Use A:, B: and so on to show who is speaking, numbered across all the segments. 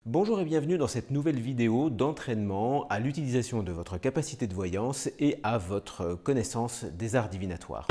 A: Bonjour et bienvenue dans cette nouvelle vidéo d'entraînement à l'utilisation de votre capacité de voyance et à votre connaissance des arts divinatoires.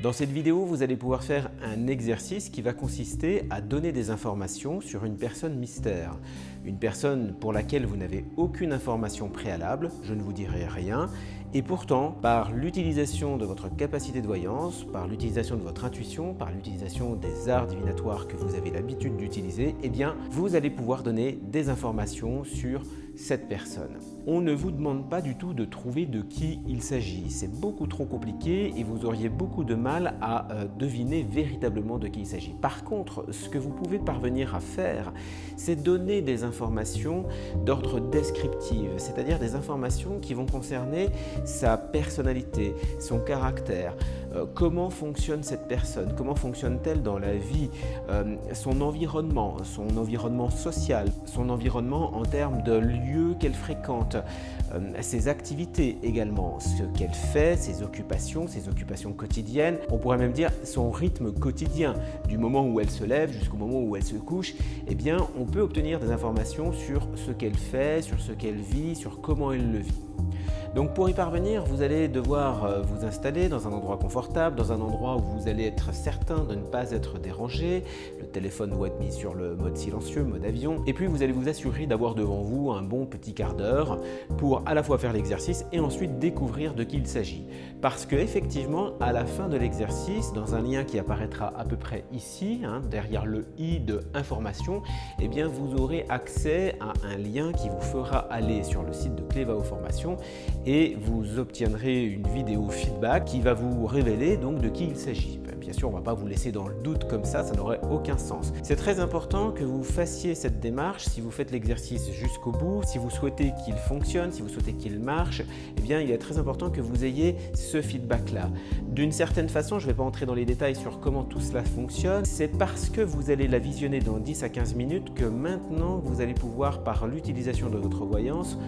A: Dans cette vidéo, vous allez pouvoir faire un exercice qui va consister à donner des informations sur une personne mystère. Une personne pour laquelle vous n'avez aucune information préalable, je ne vous dirai rien, et pourtant, par l'utilisation de votre capacité de voyance, par l'utilisation de votre intuition, par l'utilisation des arts divinatoires que vous avez l'habitude d'utiliser, eh bien, vous allez pouvoir donner des informations sur cette personne. On ne vous demande pas du tout de trouver de qui il s'agit. C'est beaucoup trop compliqué et vous auriez beaucoup de mal à deviner véritablement de qui il s'agit. Par contre, ce que vous pouvez parvenir à faire, c'est donner des informations d'ordre descriptif, c'est-à-dire des informations qui vont concerner sa personnalité, son caractère, comment fonctionne cette personne, comment fonctionne-t-elle dans la vie, son environnement social, son environnement en termes de lieux qu'elle fréquente, ses activités également, ce qu'elle fait, ses occupations quotidiennes, on pourrait même dire son rythme quotidien, du moment où elle se lève jusqu'au moment où elle se couche, eh bien on peut obtenir des informations sur ce qu'elle fait, sur ce qu'elle vit, sur comment elle le vit. Donc pour y parvenir, vous allez devoir vous installer dans un endroit confortable, dans un endroit où vous allez être certain de ne pas être dérangé. Le téléphone doit être mis sur le mode silencieux, mode avion. Et puis vous allez vous assurer d'avoir devant vous un bon petit quart d'heure pour à la fois faire l'exercice et ensuite découvrir de qui il s'agit. Parce que effectivement, à la fin de l'exercice, dans un lien qui apparaîtra à peu près ici, derrière le i de information, eh bien vous aurez accès à un lien qui vous fera aller sur le site de Clevao Formation et vous obtiendrez une vidéo feedback qui va vous révéler donc de qui il s'agit. Bien sûr, on ne va pas vous laisser dans le doute comme ça n'aurait aucun sens. C'est très important que vous fassiez cette démarche si vous faites l'exercice jusqu'au bout, si vous souhaitez qu'il fonctionne, si vous souhaitez qu'il marche, eh bien il est très important que vous ayez ce feedback-là. D'une certaine façon, je ne vais pas entrer dans les détails sur comment tout cela fonctionne, c'est parce que vous allez la visionner dans 10 à 15 minutes que maintenant vous allez pouvoir, par l'utilisation de votre voyance,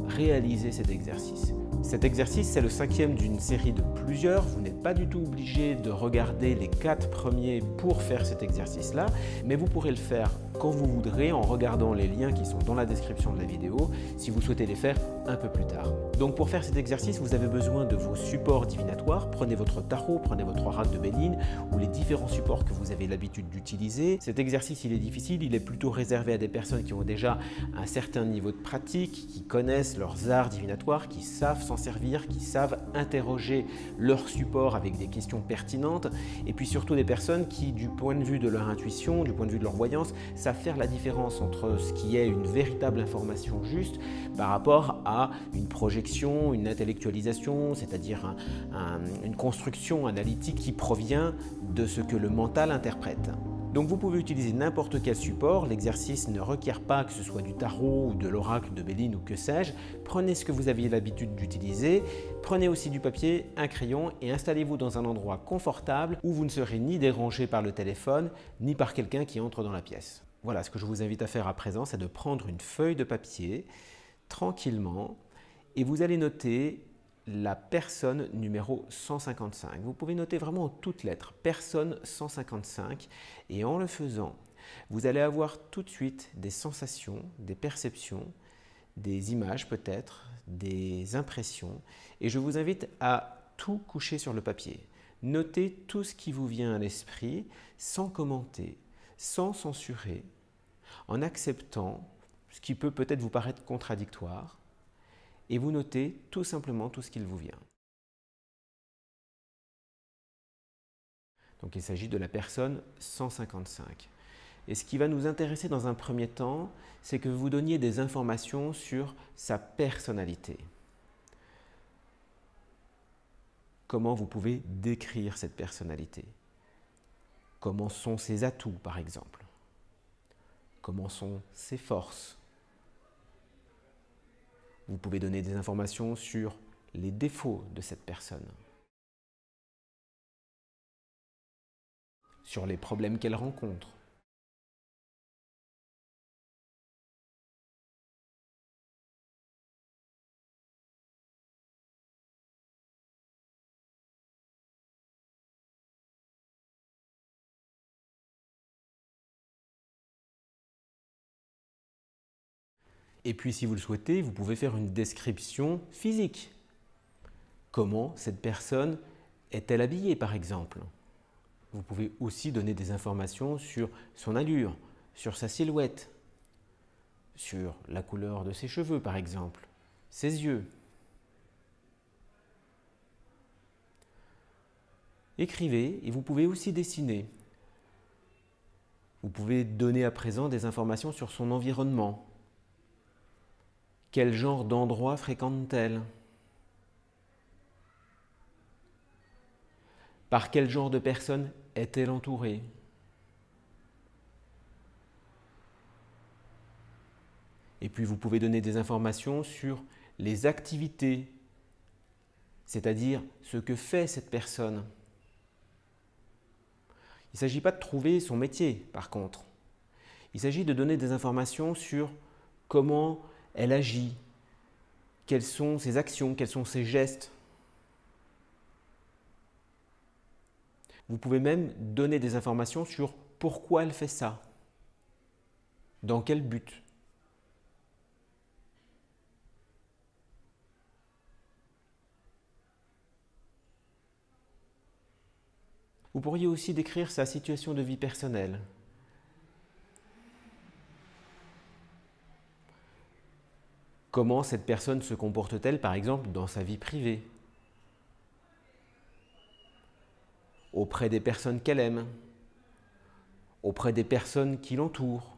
A: réaliser cet exercice. Cet exercice, c'est le 5e d'une série de plusieurs. Vous n'êtes pas du tout obligé de regarder les 4 premiers pour faire cet exercice-là, mais vous pourrez le faire quand vous voudrez en regardant les liens qui sont dans la description de la vidéo si vous souhaitez les faire un peu plus tard. Donc pour faire cet exercice, vous avez besoin de vos supports divinatoires. Prenez votre tarot, prenez votre oracle de Béline ou les différents supports que vous avez l'habitude d'utiliser. Cet exercice, il est difficile, il est plutôt réservé à des personnes qui ont déjà un certain niveau de pratique, qui connaissent leurs arts divinatoires, qui savent s'en servir, qui savent interroger leur support avec des questions pertinentes, et puis surtout des personnes qui, du point de vue de leur intuition, du point de vue de leur voyance, savent faire la différence entre ce qui est une véritable information juste par rapport à une projection, une intellectualisation, c'est-à-dire une construction analytique qui provient de ce que le mental interprète. Donc vous pouvez utiliser n'importe quel support, l'exercice ne requiert pas que ce soit du tarot ou de l'oracle de Béline ou que sais-je. Prenez ce que vous aviez l'habitude d'utiliser, prenez aussi du papier, un crayon et installez-vous dans un endroit confortable où vous ne serez ni dérangé par le téléphone ni par quelqu'un qui entre dans la pièce. Voilà, ce que je vous invite à faire à présent, c'est de prendre une feuille de papier tranquillement et vous allez noter la personne numéro 155. Vous pouvez noter vraiment en toutes lettres, personne 155, et en le faisant, vous allez avoir tout de suite des sensations, des perceptions, des images peut-être, des impressions, et je vous invite à tout coucher sur le papier. Notez tout ce qui vous vient à l'esprit sans commenter, sans censurer, en acceptant ce qui peut peut-être vous paraître contradictoire, et vous notez tout simplement tout ce qu'il vous vient. Donc il s'agit de la personne 155. Et ce qui va nous intéresser dans un premier temps, c'est que vous donniez des informations sur sa personnalité. Comment vous pouvez décrire cette personnalité? Comment sont ses atouts, par exemple? Comment sont ses forces? Vous pouvez donner des informations sur les défauts de cette personne, sur les problèmes qu'elle rencontre. Et puis si vous le souhaitez, vous pouvez faire une description physique. Comment cette personne est-elle habillée par exemple? Vous pouvez aussi donner des informations sur son allure, sur sa silhouette, sur la couleur de ses cheveux par exemple, ses yeux. Écrivez et vous pouvez aussi dessiner. Vous pouvez donner à présent des informations sur son environnement. Quel genre d'endroit fréquente-t-elle? Par quel genre de personnes est-elle entourée? Et puis vous pouvez donner des informations sur les activités, c'est-à-dire ce que fait cette personne. Il ne s'agit pas de trouver son métier, par contre. Il s'agit de donner des informations sur comment elle agit, quelles sont ses actions, quels sont ses gestes. Vous pouvez même donner des informations sur pourquoi elle fait ça, dans quel but. Vous pourriez aussi décrire sa situation de vie personnelle. Comment cette personne se comporte-t-elle, par exemple, dans sa vie privée? Auprès des personnes qu'elle aime? Auprès des personnes qui l'entourent?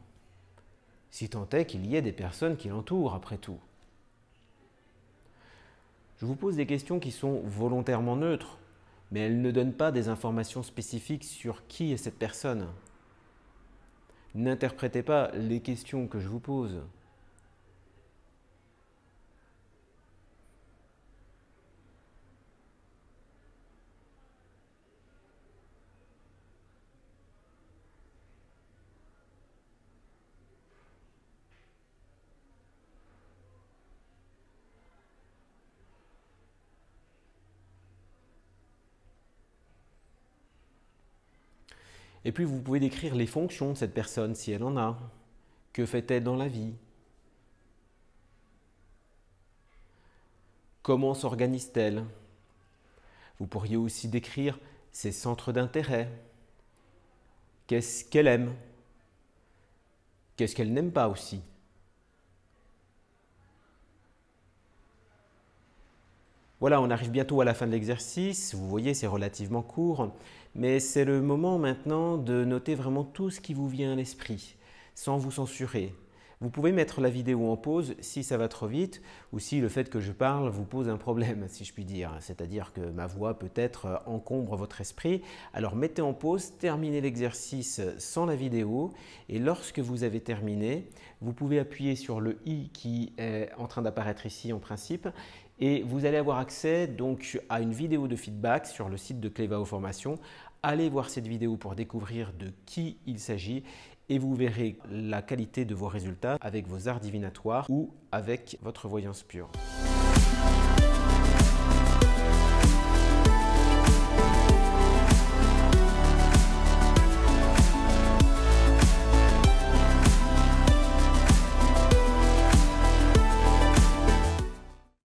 A: Si tant est qu'il y ait des personnes qui l'entourent, après tout. Je vous pose des questions qui sont volontairement neutres, mais elles ne donnent pas des informations spécifiques sur qui est cette personne. N'interprétez pas les questions que je vous pose. Et puis vous pouvez décrire les fonctions de cette personne, si elle en a. Que fait-elle dans la vie? Comment s'organise-t-elle? Vous pourriez aussi décrire ses centres d'intérêt. Qu'est-ce qu'elle aime? Qu'est-ce qu'elle n'aime pas aussi? Voilà, on arrive bientôt à la fin de l'exercice. Vous voyez, c'est relativement court. Mais c'est le moment maintenant de noter vraiment tout ce qui vous vient à l'esprit, sans vous censurer. Vous pouvez mettre la vidéo en pause si ça va trop vite ou si le fait que je parle vous pose un problème, si je puis dire. C'est-à-dire que ma voix peut-être encombre votre esprit. Alors mettez en pause, terminez l'exercice sans la vidéo et lorsque vous avez terminé, vous pouvez appuyer sur le i qui est en train d'apparaître ici en principe et vous allez avoir accès donc à une vidéo de feedback sur le site de Clevao Formation. Allez voir cette vidéo pour découvrir de qui il s'agit et vous verrez la qualité de vos résultats avec vos arts divinatoires ou avec votre voyance pure.